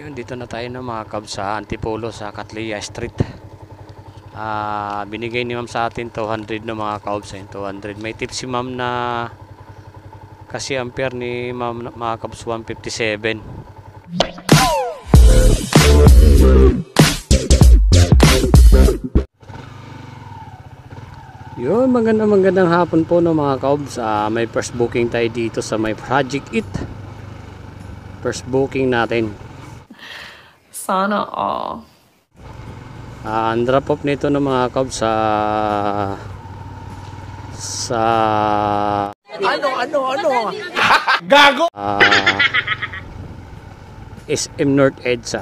Yun, dito na tayo na mga kabs sa Antipolo sa Catleya Street. Binigay ni ma'am sa atin 200 na mga kabs. 200. May tip si ma'am na kasi ampere ni ma'am mga kabs 157. Yun, magandang hapon po no mga kabs. May first booking tayo dito sa may Project It. First booking natin. Sana all. Ang drop off nito ng mga kabs sa ano gago SM North EDSA.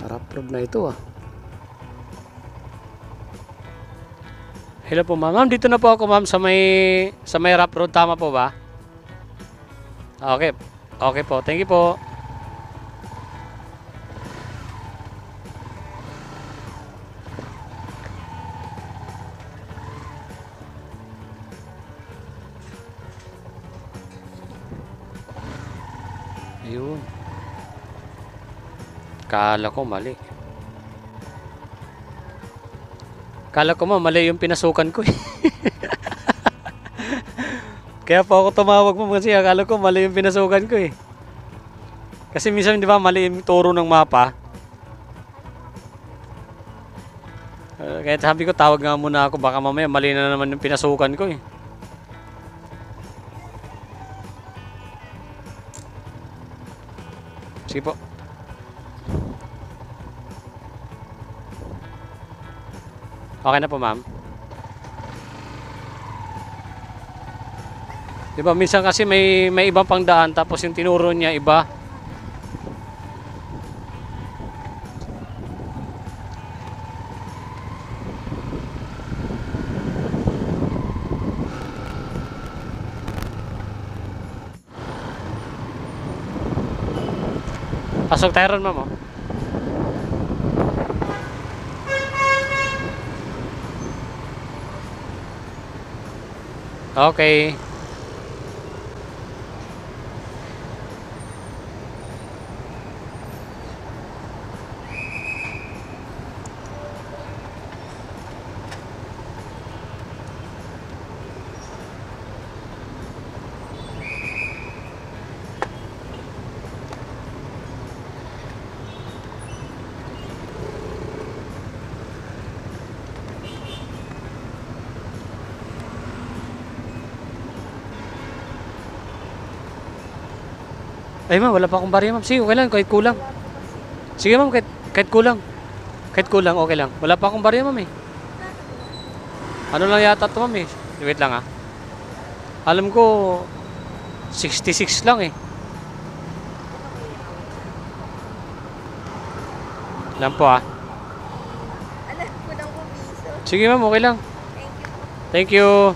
Rough road na ito Hello po ma'am. Dito na po ako ma'am sa may rough road, tama po ba? Okay. Okay po. Thank you po. Ayun. Kala ko mali. Kala ko mali yung pinasukan ko Kaya po ako tumawag mo kasi akala ko mali yung pinasukan ko Kasi minsan di ba mali yung turo ng mapa. Kaya sabi ko tawag nga muna ako, baka mamaya mali na naman yung pinasukan ko Sige po. Okay na po ma'am. Diba minsan kasi may ibang pangdaan tapos yung tinuro niya iba. Pasok tayo ron ma'am Okay. Ay ma'am, wala pa akong barya ma'am. Sige, okay lang, kahit kulang. Sige ma'am, kahit kulang. Kahit kulang, okay lang. Wala pa akong barya ma'am Ano lang yata ito ma'am Wait lang Alam ko, 66 lang Lang po Alam ko lang po piso. Sige ma'am, okay lang. Thank you.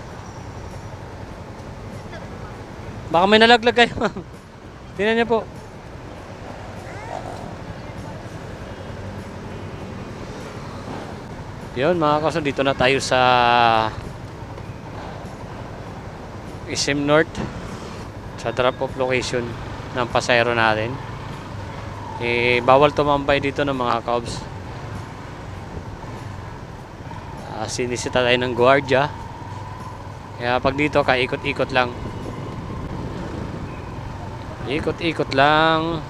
Thank you. Baka may nalaglag kayo ma'am. Tingnan niyo po. Yun mga kaso, dito na tayo sa SM North, sa drop off location ng pasahero natin. Bawal tumambay dito ng mga kabs. Sinisita tayo ng gwardiya. Kaya pag dito ka, ikot-ikot lang. Ikot-ikot lang.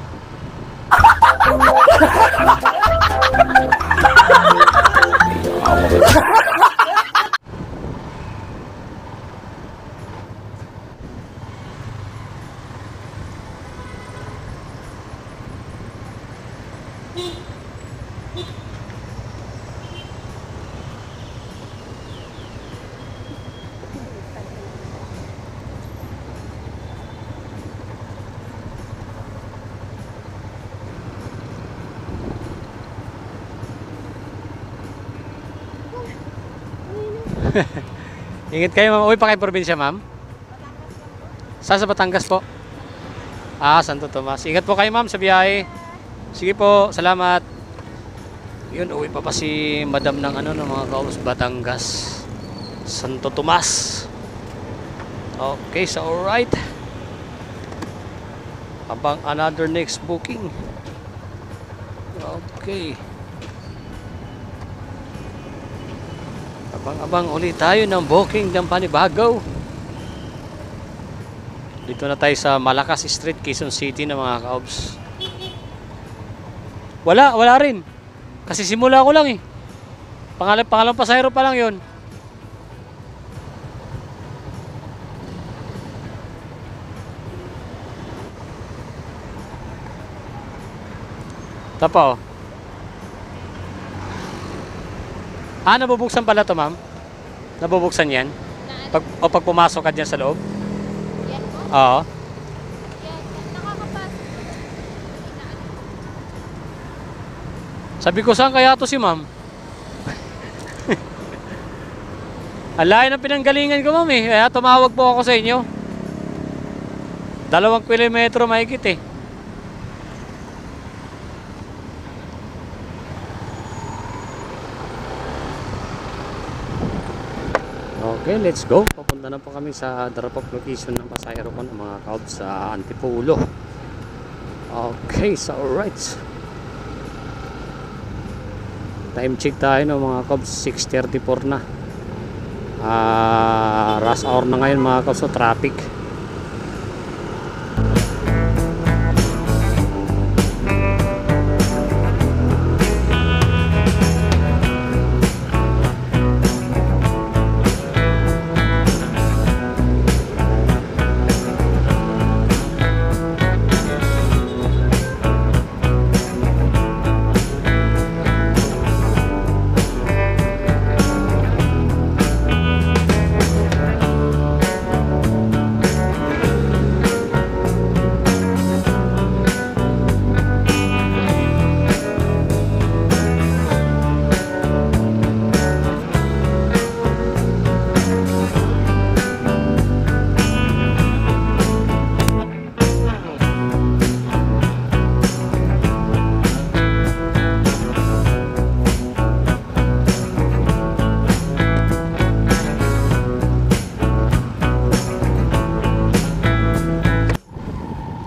Ingat kayo ma'am. Uwi pa kayo probinsya ma'am? Saan sa Batangas po? Santo Tomas. Ingat po kayo ma'am sa biyahe. Sige po, salamat. Yun, uwi pa si madam ng ng mga kaus, Batangas, Santo Tomas. Okay, so alright. Abang another next booking. Okay. Abang ulit tayo ng booking ng panibago. Dito na tayo sa Malakas Street, Quezon City na mga kaobs. Wala rin. Kasi simula ko lang eh. Pangalang pasahero pa lang yon. Tapa oh. Nabubuksan pala to, ma'am? Nabubuksan yan? Pag pumasok ka dyan sa loob? Yan po? Oo. Yan. Nakakapasok. Sabi ko, saan kaya to si ma'am? Ang layo ng pinanggalingan ko, ma'am eh. Kaya tumawag po ako sa inyo. 2 kilometro mahigit eh. Okay, let's go. Papunta na po kami sa drop-off location ng pasahero ko ng mga kaobs sa Antipolo. Okay, so alright. Time check tayo ng mga kaobs, 6:34 na. Rush hour na ngayon mga kaobs, so traffic.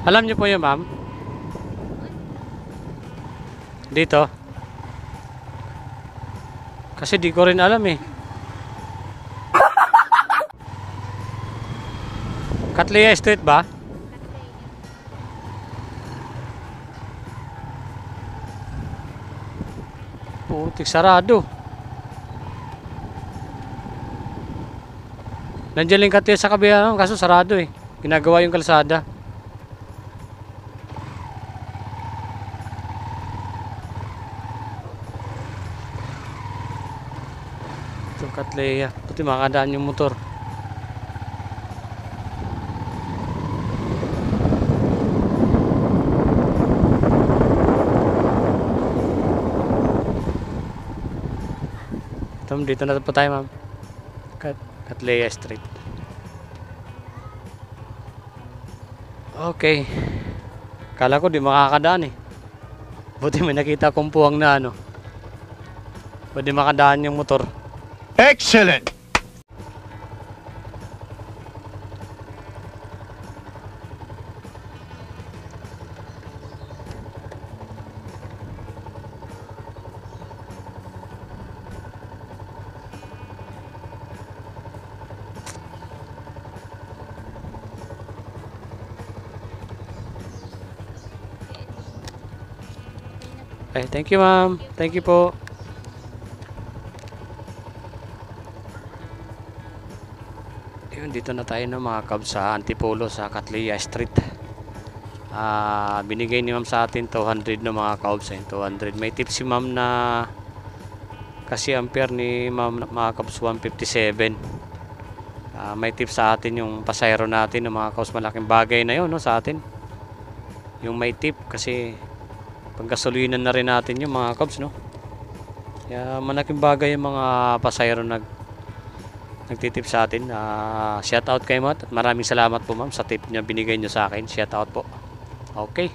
Alam niyo po yun, ma'am? Dito? Kasi di ko rin alam eh. Catleya Street ba? Putik, sarado. Nandiyan lang Catleya sa kabila, kaso sarado eh. Ginagawa yung kalsada. Itong Catleya. Puti makakadaan yung motor. Dito na po tayo, ma'am. Catleya Street. Okay. Kala ko di makakadaan eh. Buti may nakita kong puwang na ano. Pwede makadaan yung motor. Excellent! Okay, thank you, ma'am. Thank you po. Ayun, dito na tayo ng mga cab sa Antipolo sa Catleya Street. Binigay ni ma'am sa atin 200 na mga cabs, 200. May tip si ma'am na kasi ampere ni ma'am mga cabs 157. May tip sa atin yung pasahero natin ng mga cabs, malaking bagay na yun, no, sa atin. Yung may tip kasi pagkasuluinan na rin natin yung mga cabs, no. Kaya malaking bagay yung mga pasahero nagtitip sa atin. Shout out kay ma'am at maraming salamat po ma'am sa tip niya binigay niyo sa akin. Shout out po. Okay.